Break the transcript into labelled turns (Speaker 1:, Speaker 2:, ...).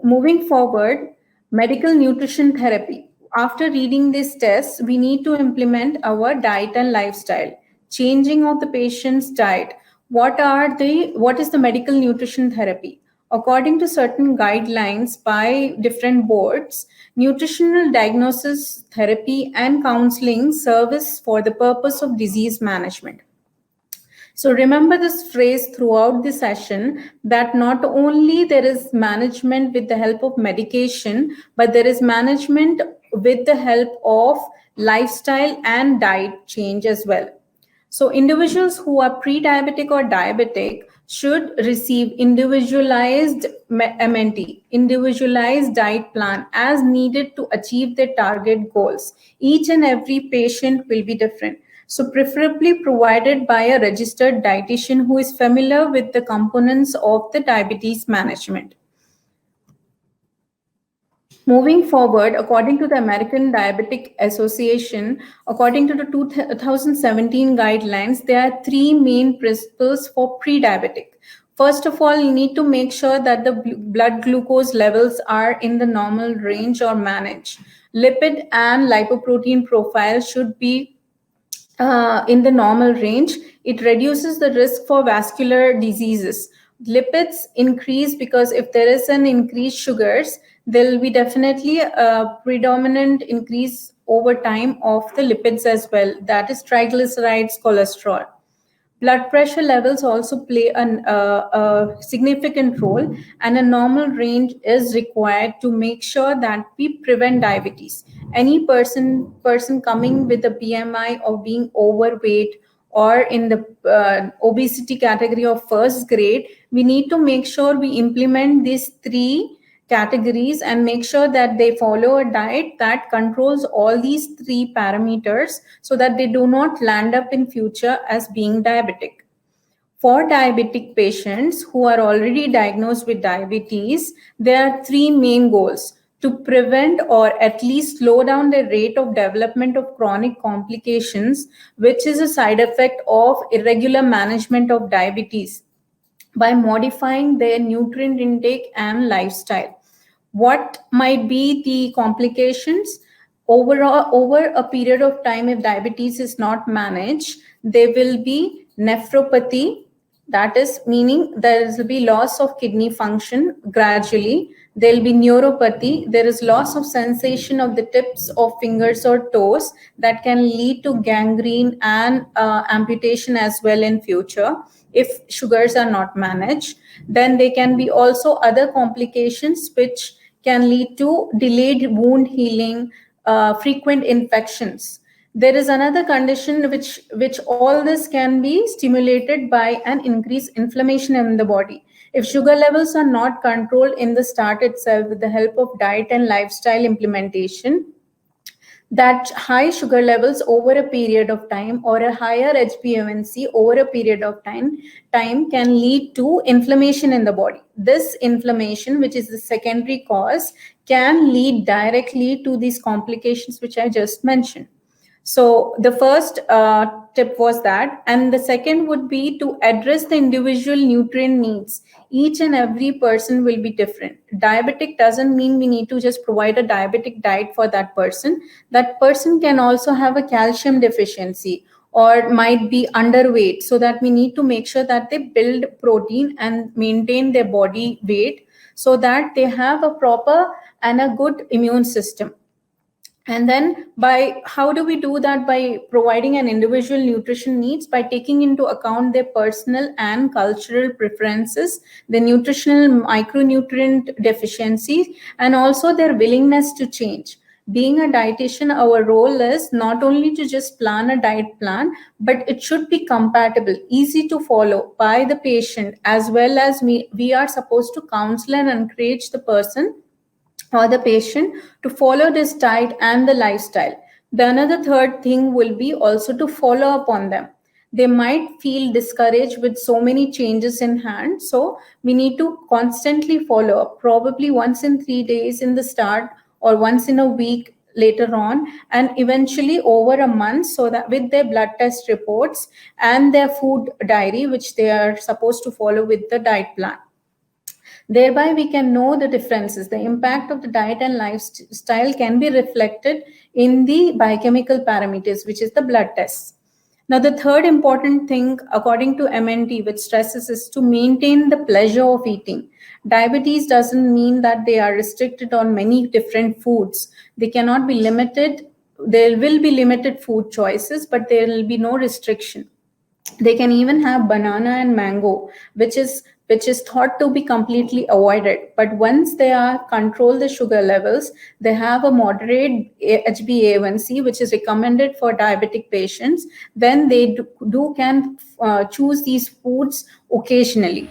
Speaker 1: moving forward, medical nutrition therapy. After reading this test, we need to implement our diet and lifestyle. Changing of the patient's diet. What is the medical nutrition therapy? According to certain guidelines by different boards, nutritional diagnosis, therapy, and counseling service for the purpose of disease management. So remember this phrase throughout the session that not only there is management with the help of medication, but there is management with the help of lifestyle and diet change as well. So individuals who are pre-diabetic or diabetic should receive individualized MNT, individualized diet plan as needed to achieve their target goals. Each and every patient will be different. So preferably provided by a registered dietitian who is familiar with the components of the diabetes management. Moving forward, according to the American Diabetic Association, according to the 2017 guidelines, there are three main principles for pre-diabetic. First of all, you need to make sure that the blood glucose levels are in the normal range or managed. Lipid and lipoprotein profile should be in the normal range. It reduces the risk for vascular diseases. Lipids increase because if there is an increased sugars, there will be definitely a predominant increase over time of the lipids as well. That is triglycerides, cholesterol. Blood pressure levels also play a significant role, and a normal range is required to make sure that we prevent diabetes. Any person coming with a BMI of being overweight or in the obesity category of first grade, we need to make sure we implement these three categories and make sure that they follow a diet that controls all these three parameters so that they do not land up in future as being diabetic. For diabetic patients who are already diagnosed with diabetes, there are three main goals: to prevent or at least slow down the rate of development of chronic complications, which is a side effect of irregular management of diabetes, by modifying their nutrient intake and lifestyle. What might be the complications? Overall, over a period of time, if diabetes is not managed, there will be nephropathy. That is meaning there will be loss of kidney function gradually. There will be neuropathy. There is loss of sensation of the tips of fingers or toes that can lead to gangrene and amputation as well in future if sugars are not managed. Then there can be also other complications which can lead to delayed wound healing, frequent infections. There is another condition which all this can be stimulated by an increased inflammation in the body. If sugar levels are not controlled in the start itself with the help of diet and lifestyle implementation, that high sugar levels over a period of time or a higher HbA1c over a period of time can lead to inflammation in the body. This inflammation, which is the secondary cause, can lead directly to these complications which I just mentioned. So the first tip was that, and the second would be to address the individual nutrient needs. Each and every person will be different. Diabetic doesn't mean we need to just provide a diabetic diet for that person. That person can also have a calcium deficiency or might be underweight, so that we need to make sure that they build protein and maintain their body weight so that they have a proper and a good immune system. And then by how do we do that? By providing an individual nutrition needs, by taking into account their personal and cultural preferences, the nutritional micronutrient deficiencies, and also their willingness to change. Being a dietitian, our role is not only to just plan a diet plan, but it should be compatible, easy to follow by the patient, as well as we are supposed to counsel and encourage the person or the patient to follow this diet and the lifestyle. The another third thing will be also to follow up on them. They might feel discouraged with so many changes in hand. So we need to constantly follow up, probably once in 3 days in the start or once in a week later on, and eventually over a month, so that with their blood test reports and their food diary, which they are supposed to follow with the diet plan. Thereby, we can know the differences. The impact of the diet and lifestyle can be reflected in the biochemical parameters, which is the blood tests. Now, the third important thing, according to MNT, which stresses, is to maintain the pleasure of eating. Diabetes doesn't mean that they are restricted on many different foods. They cannot be limited. There will be limited food choices, but there will be no restriction. They can even have banana and mango, which is thought to be completely avoided, but once they are control the sugar levels, they have a moderate HbA1c, which is recommended for diabetic patients, then they can choose these foods occasionally.